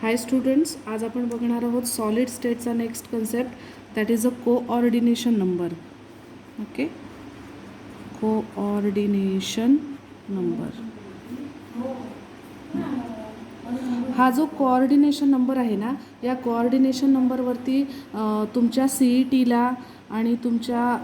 हाय students, आज आपण बघणार आहोत सॉलिड स्टेटचा next concept that is a coordination number. Okay, coordination number. हा जो कोऑर्डिनेशन नंबर आहे ना, या कोऑर्डिनेशन नंबरवरती तुमच्या CETला आणि तुमच्या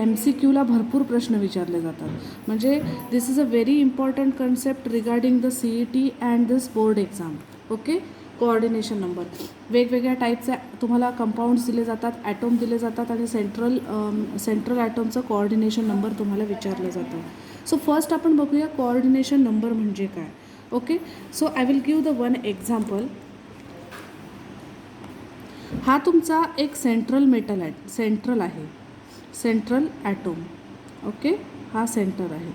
MCQला भरपूर प्रश्न विचारले जातात. म्हणजे this is a very important concept regarding the CET and this board exam. Okay, coordination number वेगवेगळ्या टाईपचे तुम्हाला कंपाऊंड्स दिले जातात, ॲटोम दिले जातात आणि सेंट्रल ॲटोमचं कोऑर्डिनेशन नंबर तुम्हाला विचारलं जातं. सो फर्स्ट आपण बघूया कोऑर्डिनेशन नंबर म्हणजे काय. Okay, so I will give the one example. हा तुमचा एक सेंट्रल आहे, सेंट्रल ॲटोम. ओके, हा सेंटर आहे.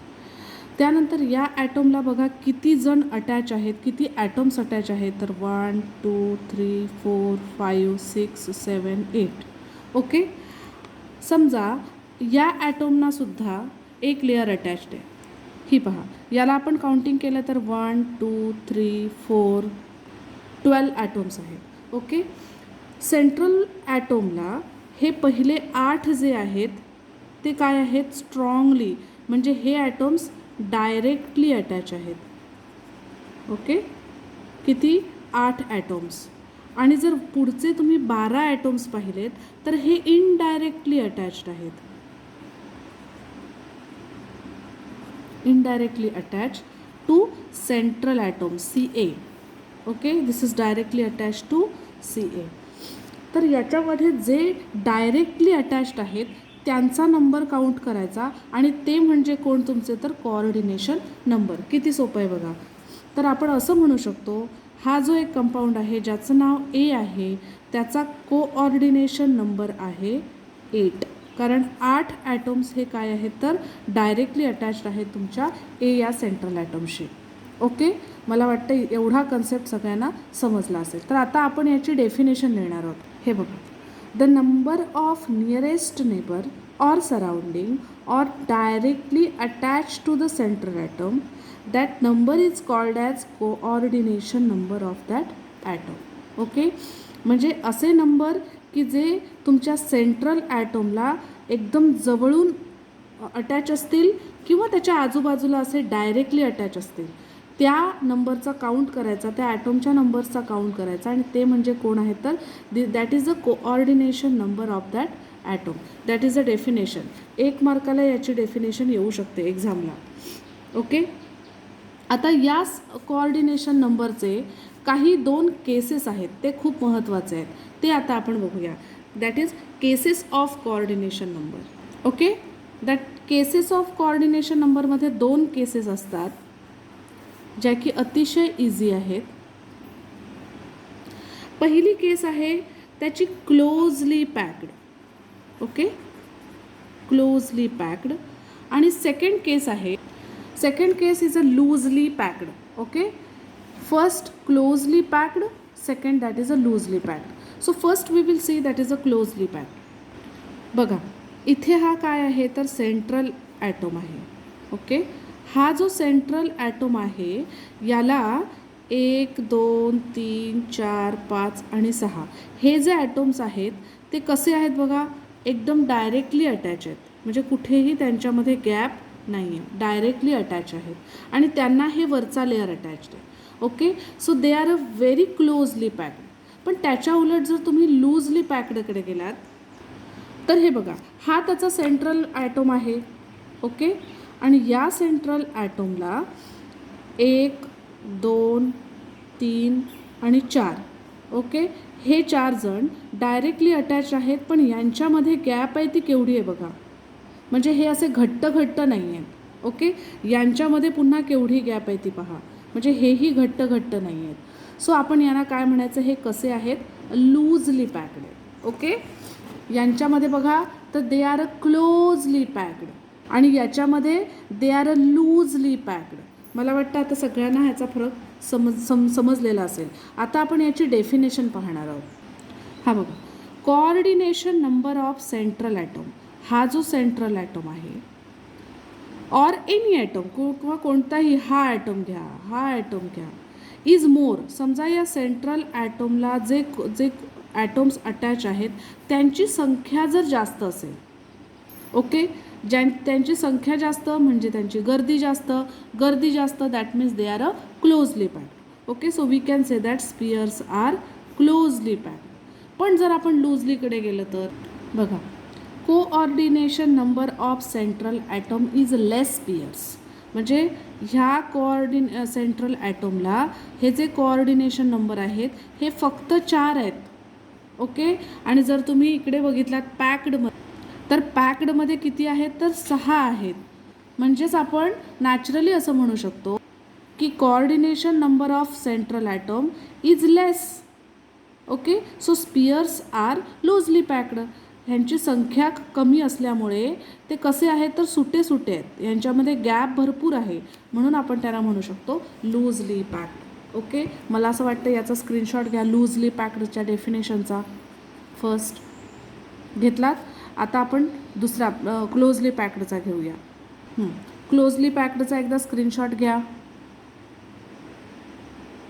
त्यानंतर या ॲटोमला बघा किती जण अटॅच आहेत, किती ॲटोम्स अटॅच आहेत. तर 1 2 3 4 5 6 7 8. ओके, समजा या ॲटोमनासुद्धा एक लेअर अटॅच्ड आहे. ही पहा, याला आपण काउंटिंग केलं तर 1 2 3 4 12 ॲटोम्स आहेत. ओके, सेंट्रल ॲटोमला हे पहिले 8 जे आहेत ते काय आहेत, स्ट्रॉंगली, म्हणजे हे ॲटोम्स डायरेक्टली अटॅच आहेत. ओके, किती, 8 ॲटोम्स. आणि जर पुढचे तुम्ही 12 ॲटोम्स पाहिलेत तर हे इनडायरेक्टली अटॅच्ड आहेत, indirectly attach to central atom CA. Okay, this is directly attach to CA. तर याच्यामध्ये जे डायरेक्टली अटॅच्ड आहेत त्यांचा नंबर काउंट करायचा आणि ते म्हणजे कोण तुमचे, तर कोऑर्डिनेशन नंबर. किती सोपं आहे बघा. तर आपण असं म्हणू शकतो, हा जो एक कंपाऊंड आहे ज्याचं नाव A आहे त्याचा कोऑर्डिनेशन नंबर आहे 8. कारण 8 ॲटोम्स हे काय आहेत, तर डायरेक्टली अटॅच्ड आहेत तुमच्या A या सेंट्रल ॲटोमशी. ओके, मला वाटतं एवढा कन्सेप्ट सगळ्यांना समजला असेल. तर आता आपण याची डेफिनेशन लिहिणार आहोत. हे बघा, the number of nearest neighbour or surrounding or directly attached to the central atom, that number is called as coordination number of that atom. Okay, म्हणजे असे नंबर की जे तुमच्या सेंट्रल ॲटोमला एकदम जवळून अटॅच असतील किंवा त्याच्या आजूबाजूला असे डायरेक्टली अटॅच असतील, त्या नंबरचा काउंट करायचा, त्या ॲटोमच्या नंबर्सचा काउंट करायचा आणि ते म्हणजे कोण आहेत, तर that is the coordination number of that atom. That is a definition. 1 मार्काला याची डेफिनेशन येऊ शकते एक्झामला. ओके, आता या कोऑर्डिनेशन नंबरचे काही 2 केसेस आहेत, ते खूप महत्त्वाचे आहेत. ते आता आपण बघूया. That is cases of coordination number. Okay, that cases of coordination नंबरमध्ये 2 केसेस असतात ज्या की अतिशय इझी आहेत. पहिली केस आहे त्याची closely packed. Okay, closely packed. आणि सेकंड केस आहे, second case is a loosely packed. Okay, first closely packed, second that is a loosely packed. So first we will see that is a closely packed. बघा, इथे हा काय आहे, तर central atom आहे. Okay, हा जो सेंट्रल ॲटोम आहे याला 1 2 3 4 5 आणि 6 हे जे ॲटोम्स आहेत ते कसे आहेत बघा, एकदम डायरेक्टली अटॅच आहेत. म्हणजे कुठेही त्यांच्यामध्ये गॅप नाही आहे, डायरेक्टली अटॅच आहेत आणि त्यांना हे वरचा लेअर अटॅच्ड आहे. Okay, so they are a very closely packed. पण त्याच्या उलट जर तुम्ही लूजली पॅक्डकडे गेलात तर हे बघा, हा त्याचा सेंट्रल ॲटोम आहे. ओके, आणि या सेंट्रल ॲटोमला 1 2 3 आणि 4. ओके, हे 4 जण डायरेक्टली अटॅच आहेत, पण यांच्यामध्ये गॅप आहे ती केवढी आहे बघा. म्हणजे हे असे घट्ट नाही आहेत. ओके, यांच्यामध्ये पुन्हा केवढी गॅप आहे ती पहा. म्हणजे हेही घट्ट नाही आहेत. सो आपण यांना काय म्हणायचं, हे कसे आहेत, लूजली पॅक्ड आहेत. ओके, यांच्यामध्ये बघा तर दे आर अ क्लोजली पॅक्ड आणि याच्यामध्ये दे आर अ लूजली पॅक्ड. मला वाटतं आता सगळ्यांना ह्याचा फरक समजलेला असेल. आता आपण याची डेफिनेशन पाहणार आहोत. हा बघा, coordination number of central atom. हा जो सेंट्रल ॲटोम आहे ऑर एनी ॲटोम, किंवा कोणताही, हा ॲटोम घ्या, हा ॲटोम घ्या, इज मोर. समजा या सेंट्रल ॲटोमला जे जे ॲटोम्स अटॅच आहेत त्यांची संख्या जर जास्त असेल, ओके, त्यांची संख्या जास्त म्हणजे त्यांची गर्दी जास्त, that means they are a closely packed. Okay, so we can say that spheres are closely packed. पण जर आपण लूजलीकडे गेलं तर बघा, coordination number of central atom is less spheres. म्हणजे ह्या सेंट्रल ॲटोमला हे जे कोऑर्डिनेशन नंबर आहेत हे फक्त 4 आहेत. ओके, आणि जर तुम्ही इकडे बघितलात पॅक्डमध्ये, तर पॅक्डमध्ये किती आहेत तर 6 आहेत. म्हणजेच आपण नॅचरली असं म्हणू शकतो की coordination number of central atom is less. Okay, so spheres are loosely packed. ह्यांची संख्या कमी असल्यामुळे ते कसे आहेत तर सुटे आहेत, यांच्यामध्ये गॅप भरपूर आहे, म्हणून आपण त्यांना म्हणू शकतो लूजली पॅक्ड. ओके, मला असं वाटतं याचा स्क्रीनशॉट घ्या लूजली पॅक्डच्या डेफिनेशनचा. फर्स्ट घेतलात. आता आपण दुसरा क्लोजली पॅक्डचा घेऊया. क्लोजली पॅक्डचा एकदा स्क्रीनशॉट घ्या.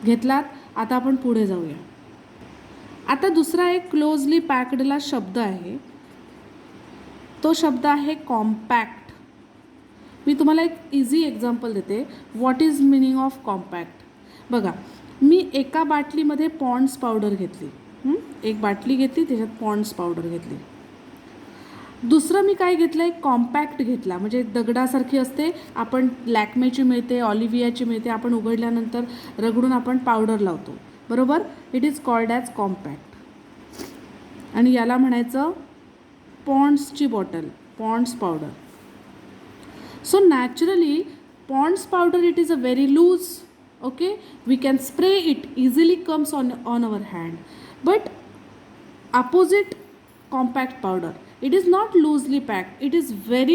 घेतलात. आता आपण पुढे जाऊया. आता दुसरा एक क्लोजली पॅक्डला शब्द आहे, तो शब्द आहे कॉम्पॅक्ट. मी तुम्हाला एक इझी एक्झाम्पल देते. What is meaning of compact? बघा, मी एका बाटलीमध्ये पॉन्ड्स पावडर घेतली. एक बाटली घेतली, त्याच्यात पॉन्ड्स पावडर घेतली. दुसरं मी काय घेतलं, एक कॉम्पॅक्ट घेतला. म्हणजे दगडासारखी असते, आपण लॅक्मेची मिळते, ऑलिव्हियाची मिळते, आपण उघडल्यानंतर रगडून आपण पावडर लावतो, बरोबर. It is called as compact. आणि याला म्हणायचं पॉन्ड्सची bottle, Pond's powder. So naturally Pond's powder it is a very loose. Okay, we can spray it, easily comes on our hand. But opposite compact powder, it is not loosely packed, it is very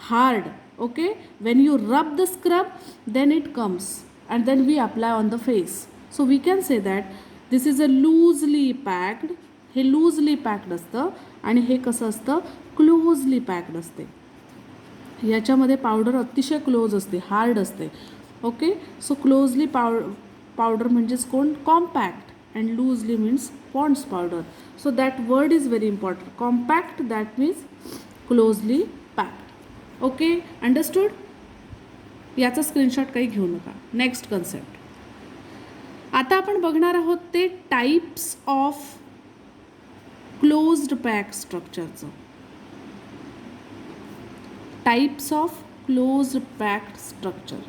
hard. Okay, when you rub the scrub then it comes and then we apply on the face. So we can say that this is a loosely packed. हे loosely packed असतं आणि हे कसं असतं closely packed असते. याच्यामध्ये powder अतिशय close असते, हार्ड असते. ओके, सो क्लोजली पावडर म्हणजेच कोण compact, and loosely means Pond's powder. So that word is very important. Compact, that means closely packed. Okay, understood? याचा स्क्रीनशॉट काही घेऊ नका. Next concept. आता आपण बघणार आहोत ते टाइप्स ऑफ क्लोज्ड पॅक स्ट्रक्चरचं. Types of closed packed structure.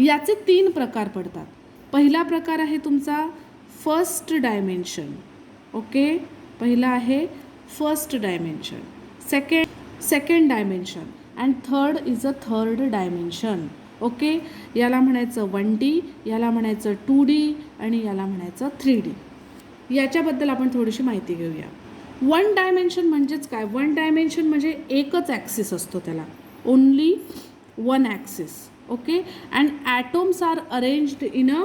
याचे 3 प्रकार पडतात. पहिला प्रकार आहे तुमचा फर्स्ट डायमेन्शन. ओके, पहिला आहे first dimension, second dimension and third is a third dimension. Okay, याला म्हणायचं 1D, याला म्हणायचं 2D आणि याला म्हणायचं 3D. याच्याबद्दल आपण थोडीशी माहिती घेऊया. 1 डायमेन्शन म्हणजेच काय? 1 डायमेन्शन म्हणजे एकच ॲक्सिस असतो त्याला, only 1 axis. Okay, and atoms are arranged in a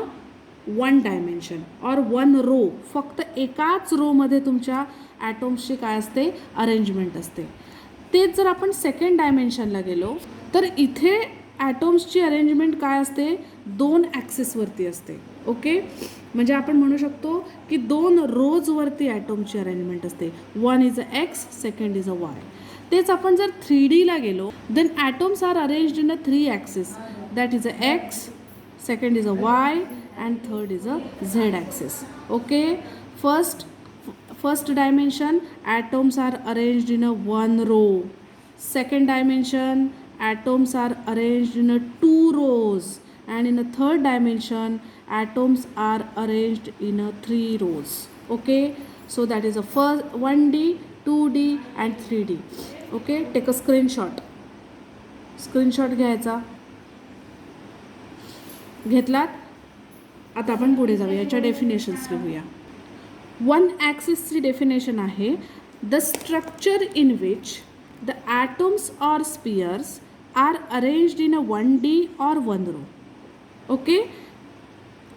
1 dimension और 1 रो. फक्त एकाच रोमध्ये तुमच्या ॲटोम्सची काय असते, अरेंजमेंट असते. तेच जर आपण सेकंड डायमेन्शनला गेलो तर इथे ॲटोम्सची अरेंजमेंट काय असते, 2 ॲक्सिसवरती असते. ओके, म्हणजे आपण म्हणू शकतो की 2 रोजवरती ॲटोमची अरेंजमेंट असते. 1 is a X, second is a Y. तेच आपण जर 3Dला गेलो then atoms are arranged in a 3 axis. That is a X, second is a y and third is a z axis. Okay, first dimension, atoms are arranged in a 1 row. Second dimension, atoms are arranged in a 2 rows, and in a third dimension atoms are arranged in a 3 rows. Okay, so that is a first 1D, 2D and 3D. Okay, take a screenshot घ्यायचा. घेतलात. आता आपण पुढे जाऊया, याच्या definitions लिहूया. 1 ॲक्सिसची definition आहे the structure in which the atoms or spheres are arranged in a 1D और 1 रो. ओके,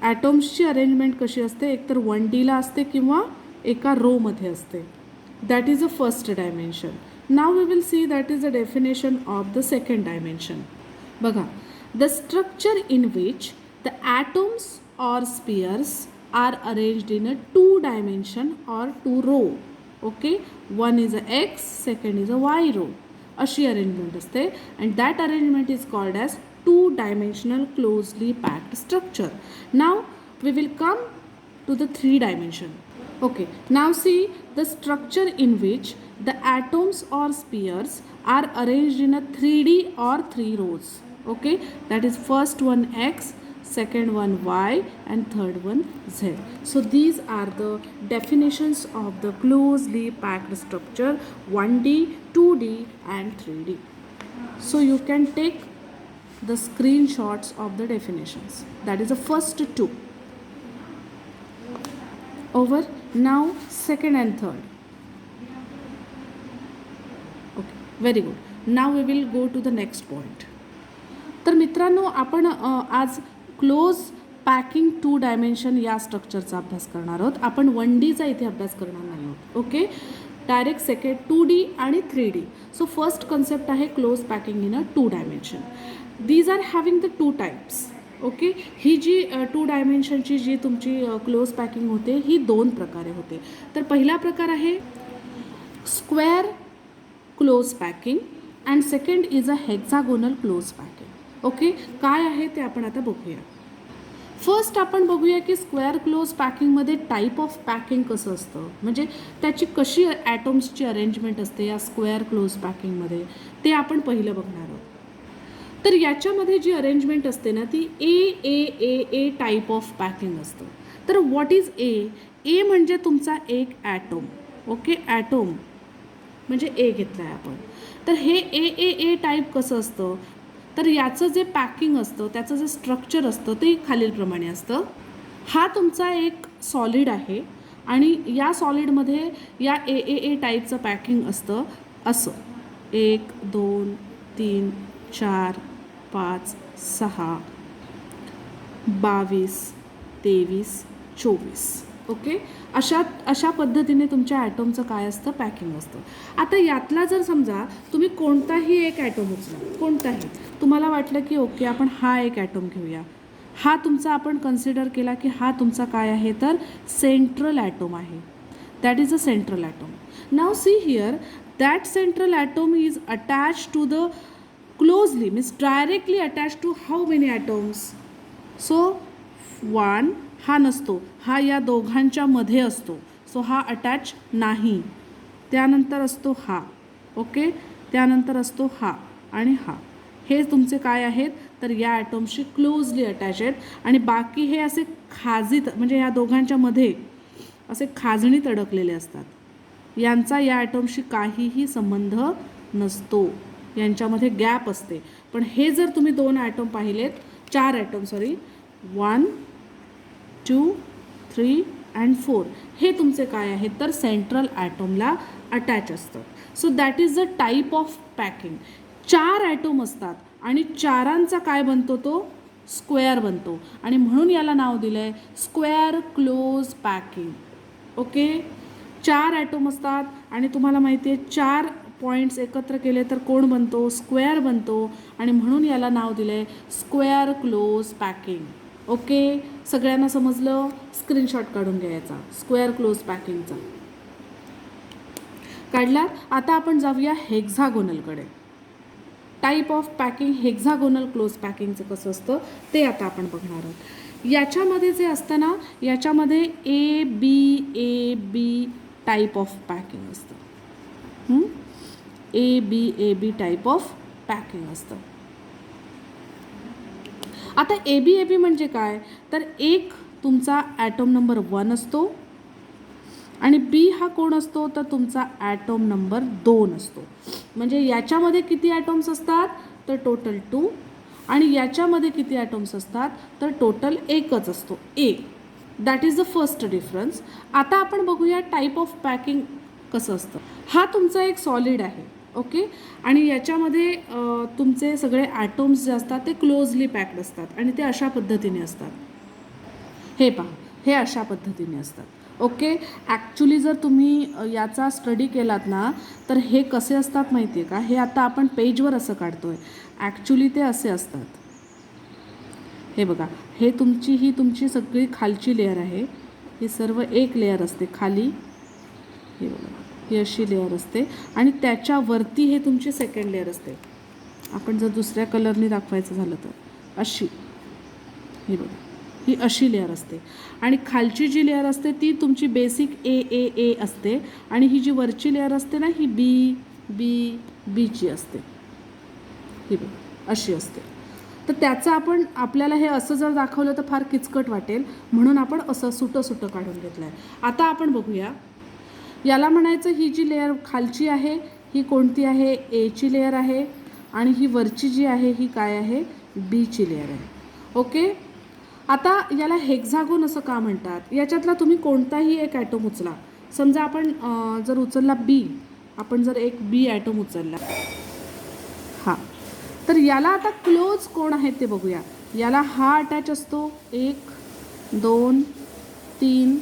ॲटम्सची अरेंजमेंट कशी असते, एकतर 1Dला असते किंवा एका रोमध्ये असते. That is a first dimension. Now we will see that is a definition of the second dimension. बघा, the structure in which The atoms or spheres are arranged in a 2-dimension or 2 row. Okay, one is a x, second is a y row. अशी arrangement असते and that arrangement is called as 2-dimensional closely packed structure. Now we will come to the 3-dimension. Okay, now see the structure in which the atoms or spheres are arranged in a 3D or 3 rows. Okay, that is first one x, second one y, and third one z. So these are the definitions of the closely packed structure 1D, 2D and 3D. So you can take the screenshots of the definitions. That is the first two. Over. Now second and third. Okay, very good. Now we will go to the next point. तर मित्रांनो आपण आज close packing 2-डायमेन्शन या स्ट्रक्चरचा अभ्यास करणार आहोत. आपण 1Dचा इथे अभ्यास करणार नाही आहोत. ओके, डायरेक्ट सेकंड 2D आणि 3D. सो फर्स्ट कन्सेप्ट आहे close packing in a two dimension. These are having the 2 types. Okay, ही जी 2 डायमेन्शनची जी तुमची क्लोज पॅकिंग होते ही 2 प्रकारे होते. तर पहिला प्रकार आहे square close packing and second is a hexagonal close packing. Okay, काय आहे ते आपण आता बघूया. फर्स्ट आपण बघूया की स्क्वेअर क्लोज पॅकिंगमध्ये टाईप ऑफ पॅकिंग कसं असतं, म्हणजे त्याची कशी ॲटॉम्सची अरेंजमेंट असते या स्क्वेअर क्लोज पॅकिंगमध्ये, ते आपण पहिलं बघणार आहोत. तर याच्यामध्ये जी अरेंजमेंट असते ना ती ए टाईप ऑफ पॅकिंग असतं. तर व्हॉट इज ए म्हणजे तुमचा एक ॲटोम. ओके, ॲटोम म्हणजे ए घेतला आहे आपण. तर हे ए टाईप कसं असतं, तर याचं जे पॅकिंग असतं त्याचं जे स्ट्रक्चर असतं ते खालीलप्रमाणे असतं. हा तुमचा एक सॉलिड आहे आणि या सॉलिडमध्ये या ए टाईपचं पॅकिंग असतं असं 1 2 3 4 5 6 22 23 24. ओके, अशा पद्धतीने तुमच्या ॲटोमचं काय असतं, पॅकिंग असतं. आता यातला जर समजा तुम्ही कोणताही एक ॲटोम उचला, कोणताही तुम्हाला वाटलं की ओके आपण हा एक ॲटोम घेऊया, हा तुमचा आपण कन्सिडर केला की हा तुमचा काय आहे तर सेंट्रल ॲटोम आहे. That is a central atom. Now see here that central atom is attach to the closely means directly attach to how many atoms. So 1 हा नसतो, हा या दोघांच्या मध्ये असतो. सो हा अटॅच नाही. त्यानंतर असतो हा. ओके, त्यानंतर असतो हा आणि हा. हे तुमचे काय आहेत तर या ॲटोमशी क्लोजली अटॅच आहेत आणि बाकी हे असे खाजीत म्हणजे या दोघांच्या मध्ये असे खाजणीत अडकलेले असतात. यांचा या ॲटोमशी काहीही संबंध नसतो, यांच्यामध्ये गॅप असते. पण हे जर तुम्ही 2 ॲटोम पाहिलेत, 4 ॲटोम 1 2 3 and 4 हे तुमचे काय आहेत तर सेंट्रल ॲटोमला अटॅच असतं. So that is the type of packing. 4 atom असतात आणि 4ांचा काय बनतो तो स्क्वेअर बनतो आणि म्हणून याला नाव दिलं आहे square close packing. Okay, 4 atom असतात आणि तुम्हाला माहिती आहे 4 पॉईंट्स एकत्र केले तर कोण बनतो स्क्वेअर बनतो आणि म्हणून याला नाव दिलं आहे स्क्वेअर क्लोज पॅकिंग. ओके, सगळ्यांना समजलं. स्क्रीनशॉट काढून घ्यायचा स्क्वेअर क्लोज पॅकिंगचा. काढला. आता आपण जाऊया हेक्झागोनलकडे. Type of packing hexagonal close पॅकिंगचं कसं असतं ते आता आपण बघणार आहोत. याच्यामध्ये जे असतं ना याच्यामध्ये A B type of packing असतं. A B type of packing असतं. आता ए बी म्हणजे काय तर एक तुमचा ॲटोम नंबर 1 असतो आणि बी हा कोण असतो तर तुमचा ॲटोम नंबर 2 असतो. म्हणजे याच्यामध्ये किती ॲटोम्स असतात तर टोटल 2 आणि याच्यामध्ये किती ॲटोम्स असतात तर टोटल एकच असतो A. That is the first difference. आता आपण बघूया टाईप ऑफ पॅकिंग कसं असतं. हा तुमचा एक सॉलिड आहे. ओके, आणि याच्यामध्ये तुमचे सगळे ॲटोम्स जे असतात ते क्लोजली पॅक्ड असतात आणि ते अशा पद्धतीने असतात. हे पहा, हे अशा पद्धतीने असतात. ओके, ॲक्च्युली जर तुम्ही याचा स्टडी केलात ना तर हे कसे असतात माहिती आहे का. हे आता आपण पेजवर असं काढतो आहे, ॲक्च्युली ते असे असतात. हे बघा, हे ही तुमची सगळी खालची लेअर आहे. ही सर्व एक लेअर असते खाली. हे बघा, ही अशी लेअर असते आणि त्याच्यावरती हे तुमची सेकंड लेअर असते. आपण जर दुसऱ्या कलरने दाखवायचं झालं तर अशी, हे बघा, ही अशी लेअर असते. आणि खालची जी लेअर असते ती तुमची बेसिक ए असते आणि ही जी वरची लेअर असते ना, ही बीची असते. ही बघा, अशी असते. तर त्याचं आपल्याला हे असं जर दाखवलं तर फार किचकट वाटेल, म्हणून आपण असं सुटं काढून घेतलं आहे. आता आपण बघूया, याला म्हणायचं ही जी लेअर खालची आहे ही कोणती आहे? एची लेअर आहे. आणि ही वरची जी आहे ही काय आहे? बीची लेअर आहे. ओके. आता याला हेक्झागोन असं का म्हणतात? याच्यातला तुम्ही कोणताही एक ॲटम उचला. समजा आपण जर उचलला आपण जर एक बी ॲटम उचलला, हां, तर याला आता क्लोज कोण आहेत ते बघूया. याला हा अटॅच असतो 1 2 3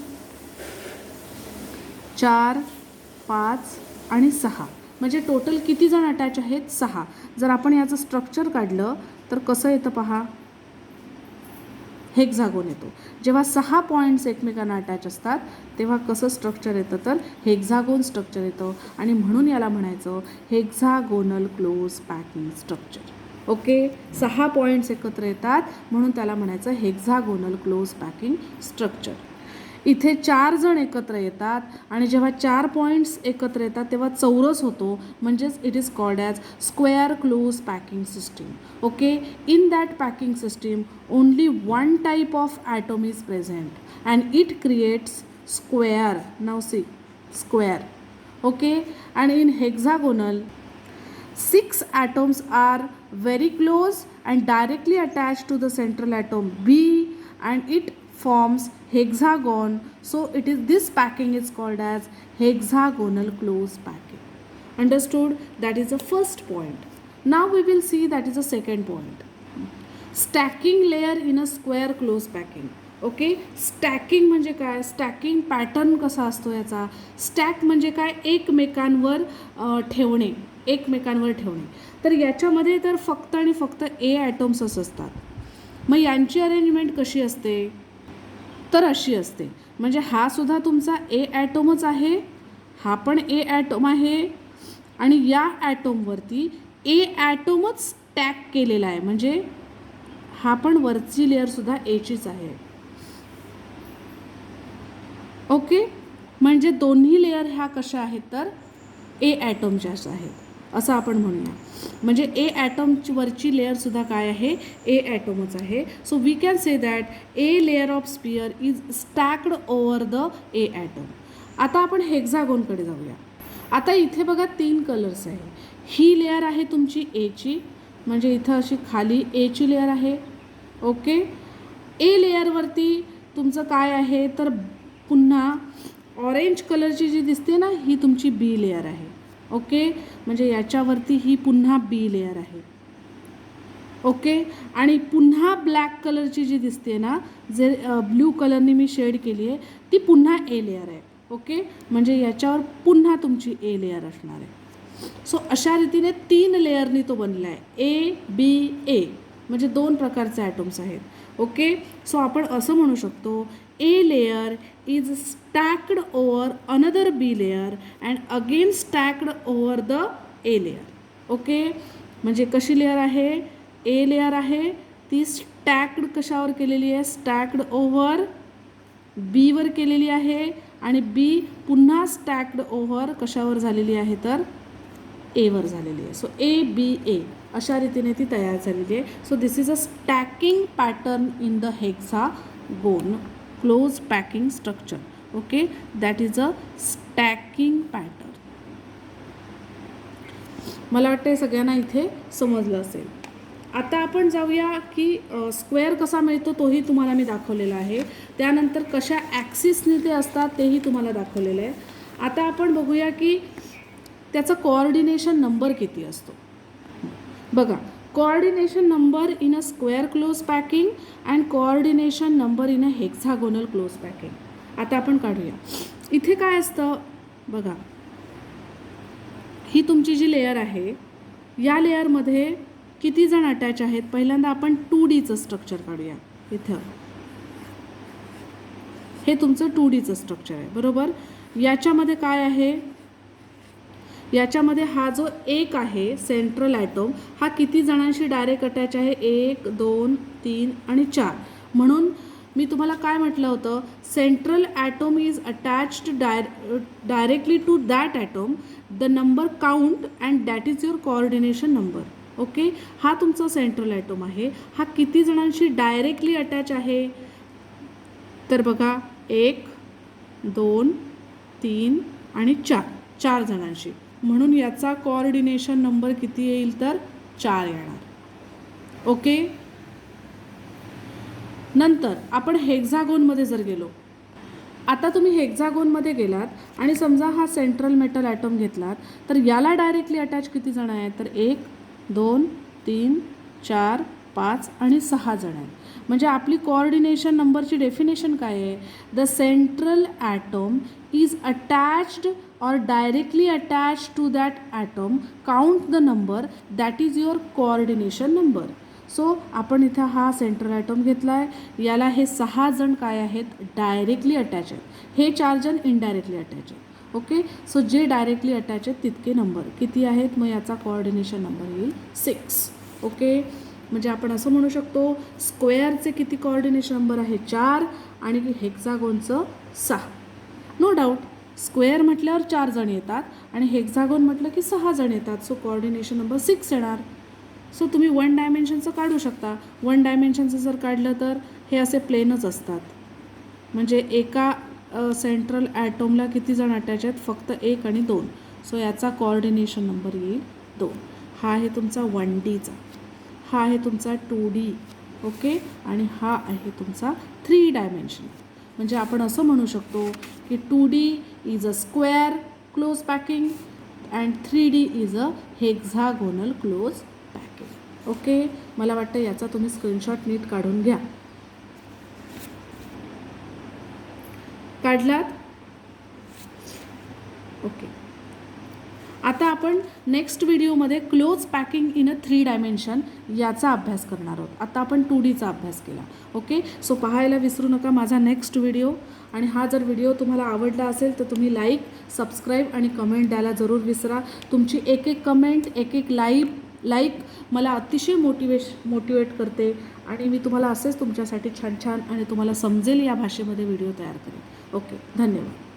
4 5 आणि 6, म्हणजे टोटल किती जण अटॅच आहेत? 6. जर आपण याचं स्ट्रक्चर काढलं तर कसं येतं पहा, हेक्झागोन येतो. जेव्हा 6 पॉईंट्स एकमेकांना अटॅच असतात तेव्हा कसं स्ट्रक्चर येतं? तर हेक्झागोन स्ट्रक्चर येतं. आणि म्हणून याला म्हणायचं hexagonal close packing structure. Okay. 6 points एकत्र येतात म्हणून त्याला म्हणायचं हेक्झागोनल क्लोज पॅकिंग स्ट्रक्चर. इथे 4 जण एकत्र येतात आणि जेव्हा 4 पॉईंट्स एकत्र येतात तेव्हा चौरस होतो, म्हणजेच it is called as square close packing system. Okay. In that packing system only one type of atom is present and it creates square. Now see square. Okay. and in hexagonal 6 atoms are very close and directly attached to the central atom B and it forms hexagon. So it is, this packing is called as hexagonal close packing. Understood? That is the first point. Now we will see that is the second point. Stacking layer in a square close packing. Okay. Stacking म्हणजे काय? Stacking pattern कसा असतो याचा? Stack म्हणजे काय? एकमेकांवर ठेवणे. तर याच्यामध्ये तर फक्त आणि फक्त ए ॲटम्सच असतात. मग यांची अरेंजमेंट कशी असते? तर अशी असते, म्हणजे हा सुद्धा तुमचा ए ॲटमच आहे, हा पण ए ॲटम आहे आणि या ॲटमवरती ए ॲटमच स्टॅक केलेला आहे, म्हणजे हा पण वरची लेअरसुद्धा एचीच आहे. ओके. म्हणजे दोन्ही लेअर ह्या कशा आहेत? तर ए ॲटमच्याच आहेत असं आपण म्हणूया. म्हणजे ए ॲटमची वरची लेअरसुद्धा काय आहे? ए ॲटमच आहे. So we can say that A layer of sphere is stacked over the A atom. आता आपण हेक्झागोनकडे जाऊया. आता इथे बघा 3 कलर्स आहे. ही लेअर आहे तुमची एची, म्हणजे इथं अशी खाली एची लेअर आहे. ओके. ए लेअरवरती तुमचं काय आहे? तर पुन्हा ऑरेंज कलरची जी दिसते ना, ही तुमची बी लेअर आहे. ओके. म्हणजे याच्यावरती ही पुन्हा बी लेअर आहे. ओके. आणि पुन्हा ब्लॅक कलरची जी दिसते ना, जे ब्ल्यू कलरने मी शेड केली आहे, ती पुन्हा ए लेअर आहे. ओके. म्हणजे याच्यावर पुन्हा तुमची ए लेअर असणार आहे. सो अशा रीतीने 3 लेअरनी तो बनला आहे. ए बी ए, म्हणजे 2 प्रकारचे ॲटम्स आहेत. ओके. सो आपण असं म्हणू शकतो A layer is stacked over another B layer and again stacked over the A layer. Okay. म्हणजे कशी लेअर आहे? ए लेअर आहे, ती स्टॅक्ड कशावर केलेली आहे? स्टॅक्ड ओव्हर बीवर केलेली आहे आणि बी पुन्हा स्टॅक्ड ओव्हर कशावर झालेली आहे? तर एवर झालेली आहे. सो ए बी ए अशा रीतीने ती तयार झालेली आहे. So this is a stacking pattern in the hexagon close packing structure. Okay. That is a stacking pattern. मला वाटतं सगळ्यांना इथे समजलं असेल. आता आपण जाऊया की स्क्वेअर कसा मिळतो तोही तुम्हाला मी दाखवलेला आहे. त्यानंतर कशा ॲक्सिसने ते असतात तेही तुम्हाला दाखवलेलं आहे. आता आपण बघूया की त्याचा कोऑर्डिनेशन नंबर किती असतो. बघा, coordination number in a square close packing and coordination number in a hexagonal close packing. आता आपण काढूया. इथे काय असतं बघा, ही तुमची जी लेअर आहे, या लेअरमध्ये किती जण अटॅच आहेत? पहिल्यांदा आपण 2Dचं स्ट्रक्चर काढूया. इथं हे तुमचं 2Dचं स्ट्रक्चर आहे, बरोबर. याच्यामध्ये काय आहे? याच्यामध्ये हा जो एक आहे सेंट्रल ॲटम, हा किती जणांशी डायरेक्ट अटॅच आहे? 1 2 3 आणि 4. म्हणून मी तुम्हाला काय म्हटलं होतं? Central atom is attached directly to that atom, the number count and that is your coordination number. Okay, हा तुमचा सेंट्रल ॲटम आहे. हा किती जणांशी डायरेक्टली अटॅच आहे? तर बघा 1 2 3 आणि 4, 4 जणांशी. म्हणून याचा कोऑर्डिनेशन नंबर किती येईल? तर 4 येणार. ओके. नंतर आपण हेक्झागोनमध्ये जर गेलो, आता तुम्ही हेक्झागोनमध्ये गेलात आणि समजा हा सेंट्रल मेटल ॲटम घेतलात, तर याला डायरेक्टली अटॅच किती जण आहेत? तर 1 2 3 4 5 आणि 6 जण आहेत. म्हणजे आपली कोऑर्डिनेशन नंबरची डेफिनेशन काय आहे? The central atom is attached or directly attached to that atom, count the number, that is your coordination number. So आपण इथं हा सेंट्रल ॲटम घेतला आहे, याला हे 6 जण काय आहेत? डायरेक्टली अटॅच आहेत. हे 4 जण इनडायरेक्टली अटॅच आहेत. ओके, सो जे डायरेक्टली अटॅच आहेत तितके नंबर किती आहेत? मग याचा कोऑर्डिनेशन नंबर येईल 6. ओके, म्हणजे आपण असं म्हणू शकतो स्क्वेअरचे किती कोऑर्डिनेशन नंबर आहे? 4 आणि हेक्झागोनचं 6. नो डाऊट स्क्वेअर म्हटल्यावर 4 जण येतात आणि हेक्झागोन म्हटलं की 6 जण येतात. सो कोऑर्डिनेशन नंबर 6 येणार. सो तुम्ही 1 डायमेन्शनचं काढू शकता. 1 डायमेन्शनचं जर काढलं तर हे असे प्लेनच असतात. म्हणजे एका सेंट्रल ॲटमला किती जण अटॅच आहेत? फक्त 1 आणि 2. सो याचा कोऑर्डिनेशन नंबर येईल 2. हा आहे तुमचा 1Dचा, हा आहे तुमचा 2D. ओके, आणि हा आहे तुमचा 3 डायमेन्शन. म्हणजे आपण असं म्हणू शकतो की 2D is a square close packing and 3D is a hexagonal close packing. Okay, मला वाटतं याचा तुम्ही स्क्रीनशॉट नीट काढून घ्या. काढलात? ओके. आता आपण नेक्स्ट व्हिडिओमध्ये close packing in a 3 dimension याचा अभ्यास करणार आहोत. आता आपण 2Dचा अभ्यास केला. ओके, सो पाहायला विसरू नका माझा नेक्स्ट व्हिडिओ. आणि हा जर व्हिडिओ तुम्हाला आवडला असेल तर तुम्ही लाईक, सबस्क्राईब आणि कमेंट द्यायला जरूर विसरा. तुमची एक एक कमेंट, एक एक लाईक मला अतिशय मोटिवेट करते आणि मी तुम्हाला असेच तुमच्यासाठी छान छान आणि तुम्हाला समजेल या भाषेमध्ये व्हिडिओ तयार करेन. ओके, धन्यवाद.